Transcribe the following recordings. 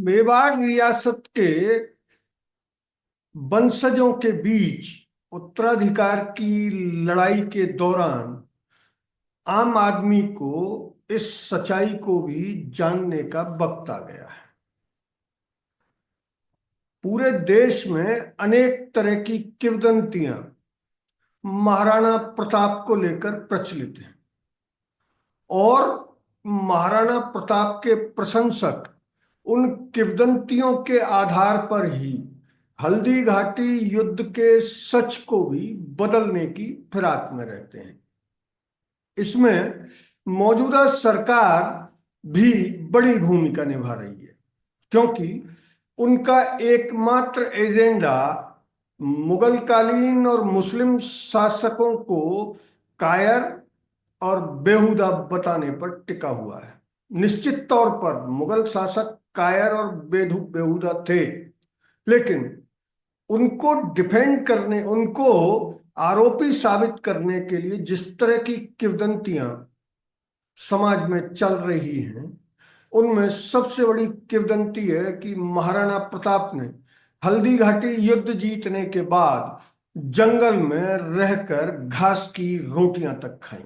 मेवाड़ रियासत के वंशजों के बीच उत्तराधिकार की लड़ाई के दौरान आम आदमी को इस सच्चाई को भी जानने का वक्त आ गया है। पूरे देश में अनेक तरह की किंवदंतियां महाराणा प्रताप को लेकर प्रचलित हैं और महाराणा प्रताप के प्रशंसक उन किंवदंतियों के आधार पर ही हल्दी घाटी युद्ध के सच को भी बदलने की फिराक में रहते हैं। इसमें मौजूदा सरकार भी बड़ी भूमिका निभा रही है, क्योंकि उनका एकमात्र एजेंडा मुगल कालीन और मुस्लिम शासकों को कायर और बेहुदा बताने पर टिका हुआ है। निश्चित तौर पर मुगल शासक कायर और बेहुदा थे, लेकिन उनको डिफेंड करने, उनको आरोपी साबित करने के लिए जिस तरह की किंवदंतियां समाज में चल रही हैं, उनमें सबसे बड़ी किंवदंती है कि महाराणा प्रताप ने हल्दी घाटी युद्ध जीतने के बाद जंगल में रहकर घास की रोटियां तक खाई।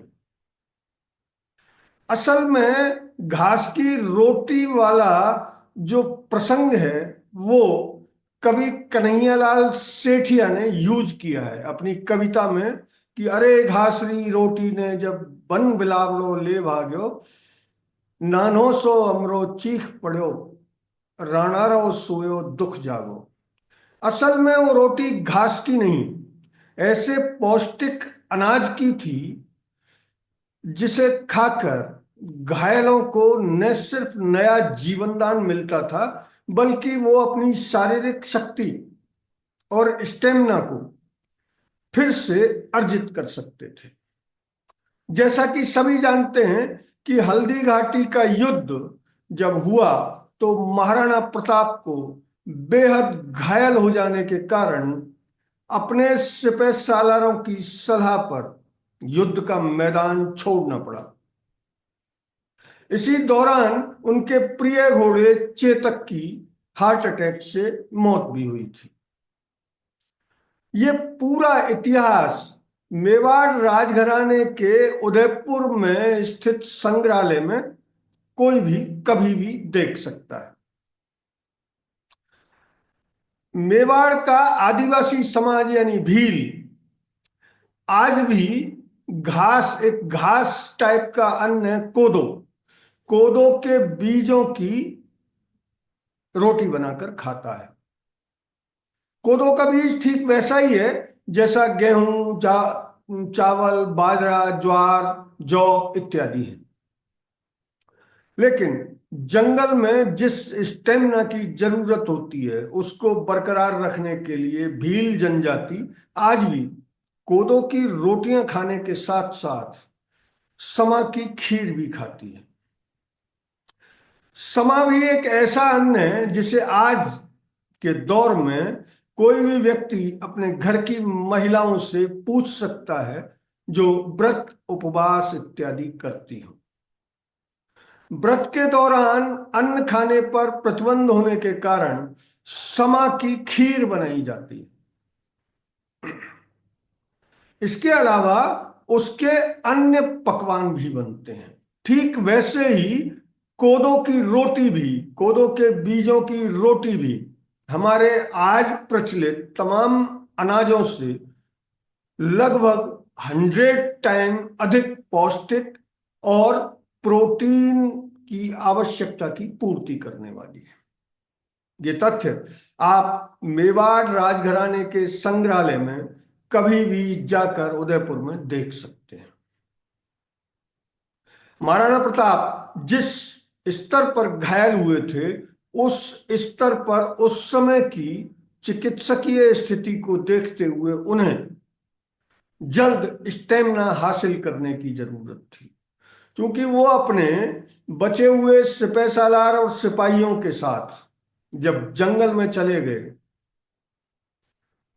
असल में घास की रोटी वाला जो प्रसंग है वो कवि कन्हैयालाल सेठिया ने यूज किया है अपनी कविता में कि अरे घासरी रोटी ने जब बन बिलावड़ो ले भाग्यो, नानो सो अमरो चीख पड़ो, राणारो सोयो दुख जागो। असल में वो रोटी घास की नहीं, ऐसे पौष्टिक अनाज की थी जिसे खाकर घायलों को न सिर्फ नया जीवनदान मिलता था, बल्कि वो अपनी शारीरिक शक्ति और स्टेमिना को फिर से अर्जित कर सकते थे। जैसा कि सभी जानते हैं कि हल्दी घाटी का युद्ध जब हुआ तो महाराणा प्रताप को बेहद घायल हो जाने के कारण अपने सिपह सालारों की सलाह पर युद्ध का मैदान छोड़ना पड़ा। इसी दौरान उनके प्रिय घोड़े चेतक की हार्ट अटैक से मौत भी हुई थी। ये पूरा इतिहास मेवाड़ राजघराने के उदयपुर में स्थित संग्रहालय में कोई भी कभी भी देख सकता है। मेवाड़ का आदिवासी समाज यानी भील आज भी एक घास टाइप का अन्न है, कोदो। कोदो के बीजों की रोटी बनाकर खाता है। कोदो का बीज ठीक वैसा ही है जैसा गेहूं, चावल, बाजरा, ज्वार, जौ इत्यादि है, लेकिन जंगल में जिस स्टेमिना की जरूरत होती है उसको बरकरार रखने के लिए भील जनजाति आज भी कोदो की रोटियां खाने के साथ साथ समा की खीर भी खाती है। समा भी एक ऐसा अन्न है जिसे आज के दौर में कोई भी व्यक्ति अपने घर की महिलाओं से पूछ सकता है जो व्रत उपवास इत्यादि करती हो। व्रत के दौरान अन्न खाने पर प्रतिबंध होने के कारण समा की खीर बनाई जाती है। इसके अलावा उसके अन्य पकवान भी बनते हैं। ठीक वैसे ही कोदो की रोटी भी, कोदो के बीजों की रोटी भी हमारे आज प्रचलित तमाम अनाजों से लगभग 100 टाइम अधिक पौष्टिक और प्रोटीन की आवश्यकता की पूर्ति करने वाली है। ये तथ्य आप मेवाड़ राजघराने के संग्रहालय में कभी भी जाकर उदयपुर में देख सकते हैं। महाराणा प्रताप जिस स्तर पर घायल हुए थे, उस स्तर पर उस समय की चिकित्सकीय स्थिति को देखते हुए उन्हें जल्द स्टेमिना हासिल करने की जरूरत थी, क्योंकि वो अपने बचे हुए सिपह सालार और सिपाहियों के साथ जब जंगल में चले गए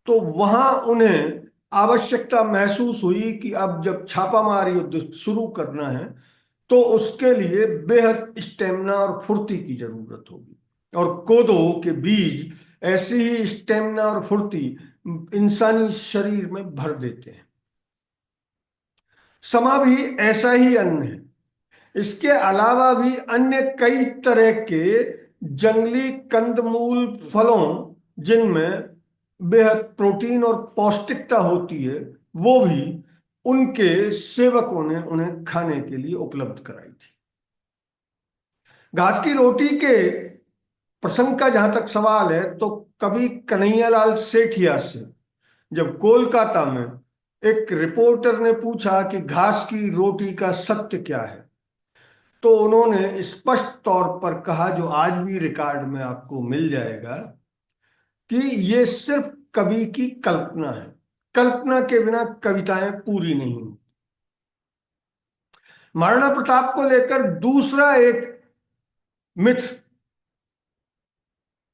तो वहां उन्हें आवश्यकता महसूस हुई कि अब जब छापामार युद्ध शुरू करना है तो उसके लिए बेहद स्टेमिना और फुर्ती की जरूरत होगी। और कोदो के बीज ऐसी ही स्टेमिना और फुर्ती इंसानी शरीर में भर देते हैं। समा भी ऐसा ही अन्न है। इसके अलावा भी अन्य कई तरह के जंगली कंदमूल फलों जिनमें बेहद प्रोटीन और पौष्टिकता होती है, वो भी उनके सेवकों ने उन्हें खाने के लिए उपलब्ध कराई थी। घास की रोटी के प्रसंग का जहां तक सवाल है, तो कभी कन्हैयालाल सेठिया से जब कोलकाता में एक रिपोर्टर ने पूछा कि घास की रोटी का सत्य क्या है, तो उन्होंने स्पष्ट तौर पर कहा, जो आज भी रिकॉर्ड में आपको मिल जाएगा, कि ये सिर्फ कवि की कल्पना है। कल्पना के बिना कविताएं पूरी नहीं होती। महाराणा प्रताप को लेकर दूसरा एक मिथ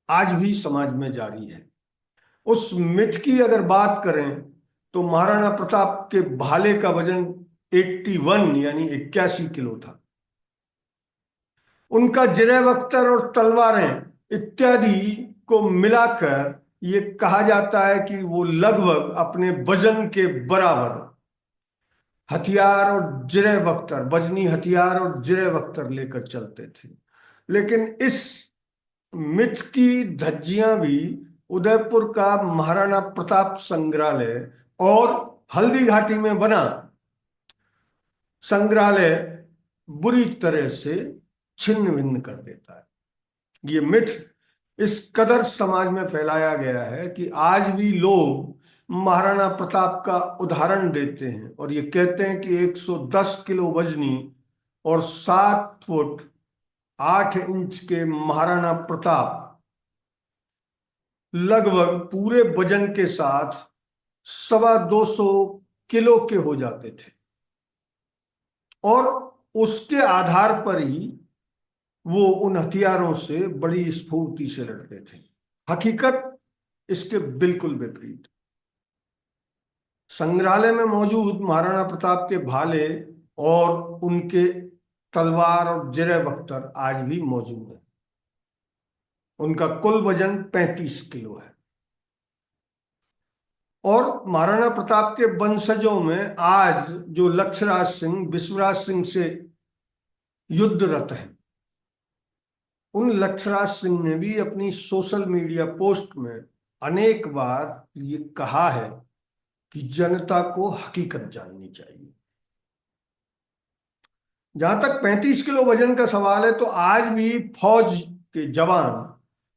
आज भी समाज में जारी है। उस मिथ की अगर बात करें तो महाराणा प्रताप के भाले का वजन 81 यानी 81 किलो था। उनका जिरह बख्तर और तलवारें इत्यादि को मिलाकर ये कहा जाता है कि वो लगभग अपने वजन के बराबर हथियार और जिरह बख्तर, वजनी हथियार और जिरह बख्तर लेकर चलते थे। लेकिन इस मिथ की धज्जियां भी उदयपुर का महाराणा प्रताप संग्रहालय और हल्दी घाटी में बना संग्रहालय बुरी तरह से छिन्न भिन्न कर देता है। ये मिथ इस कदर समाज में फैलाया गया है कि आज भी लोग महाराणा प्रताप का उदाहरण देते हैं और ये कहते हैं कि 110 किलो वजनी और 7 फुट 8 इंच के महाराणा प्रताप लगभग पूरे वजन के साथ 250 किलो के हो जाते थे और उसके आधार पर ही वो उन हथियारों से बड़ी स्फूर्ति से लड़ते थे। हकीकत इसके बिल्कुल विपरीत। संग्रहालय में मौजूद महाराणा प्रताप के भाले और उनके तलवार और जिरह बख्तर आज भी मौजूद है। उनका कुल वजन 35 किलो है। और महाराणा प्रताप के वंशजों में आज जो लक्षराज सिंह विश्वराज सिंह से युद्धरत है, उन लक्षराज सिंह ने भी अपनी सोशल मीडिया पोस्ट में अनेक बार ये कहा है कि जनता को हकीकत जाननी चाहिए। जहां तक 35 किलो वजन का सवाल है, तो आज भी फौज के जवान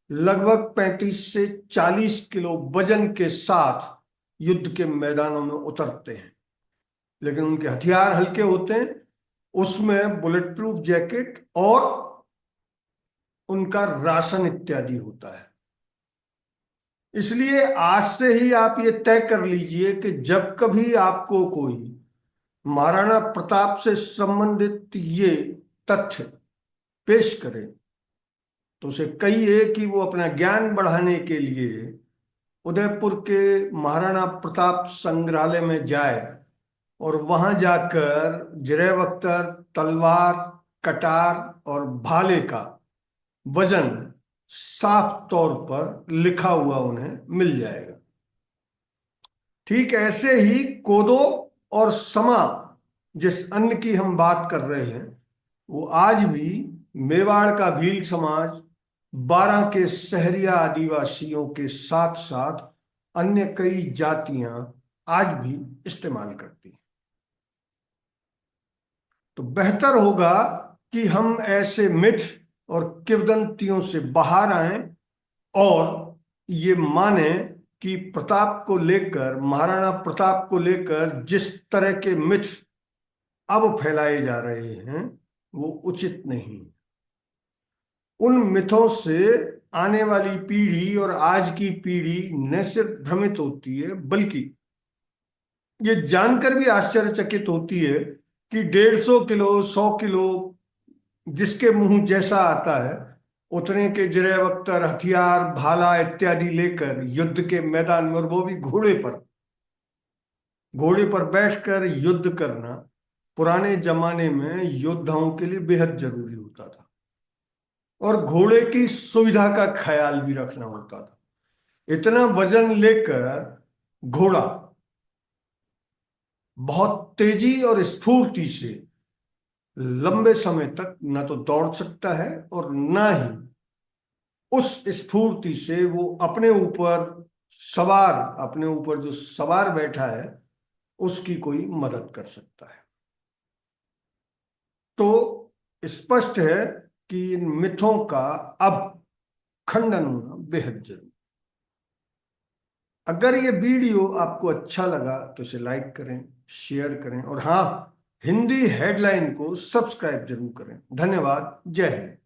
लगभग 35 से 40 किलो वजन के साथ युद्ध के मैदानों में उतरते हैं, लेकिन उनके हथियार हल्के होते हैं। उसमें बुलेट प्रूफ जैकेट और उनका राशन इत्यादि होता है। इसलिए आज से ही आप ये तय कर लीजिए कि जब कभी आपको कोई महाराणा प्रताप से संबंधित ये तथ्य पेश करे, तो उसे कहिए कि वो अपना ज्ञान बढ़ाने के लिए उदयपुर के महाराणा प्रताप संग्रहालय में जाए और वहां जाकर जिरह बख्तर, तलवार, कटार और भाले का वजन साफ तौर पर लिखा हुआ उन्हें मिल जाएगा। ठीक ऐसे ही कोदो और समा, जिस अन्न की हम बात कर रहे हैं, वो आज भी मेवाड़ का भील समाज, बारां के सहरिया आदिवासियों के साथ साथ अन्य कई जातियां आज भी इस्तेमाल करती हैं। तो बेहतर होगा कि हम ऐसे मिथ और किंवदंतियों से बाहर आएं और ये माने कि प्रताप को लेकर, महाराणा प्रताप को लेकर जिस तरह के मिथ अब फैलाए जा रहे हैं वो उचित नहीं। उन मिथों से आने वाली पीढ़ी और आज की पीढ़ी न सिर्फ भ्रमित होती है, बल्कि ये जानकर भी आश्चर्यचकित होती है कि 150 किलो, 100 किलो, जिसके मुंह जैसा आता है उतने के जिरह बख्तर, हथियार, भाला इत्यादि लेकर युद्ध के मैदान में, और वो भी घोड़े पर बैठकर युद्ध करना पुराने जमाने में योद्धाओं के लिए बेहद जरूरी होता था। और घोड़े की सुविधा का ख्याल भी रखना होता था। इतना वजन लेकर घोड़ा बहुत तेजी और स्फूर्ति से लंबे समय तक न तो दौड़ सकता है और न ही उस स्फूर्ति से वो अपने ऊपर जो सवार बैठा है उसकी कोई मदद कर सकता है। तो स्पष्ट है कि इन मिथों का अब खंडन होना बेहद जरूरी। अगर ये वीडियो आपको अच्छा लगा तो इसे लाइक करें, शेयर करें और हाँ, हिंदी हेडलाइन को सब्सक्राइब जरूर करें। धन्यवाद। जय हिंद।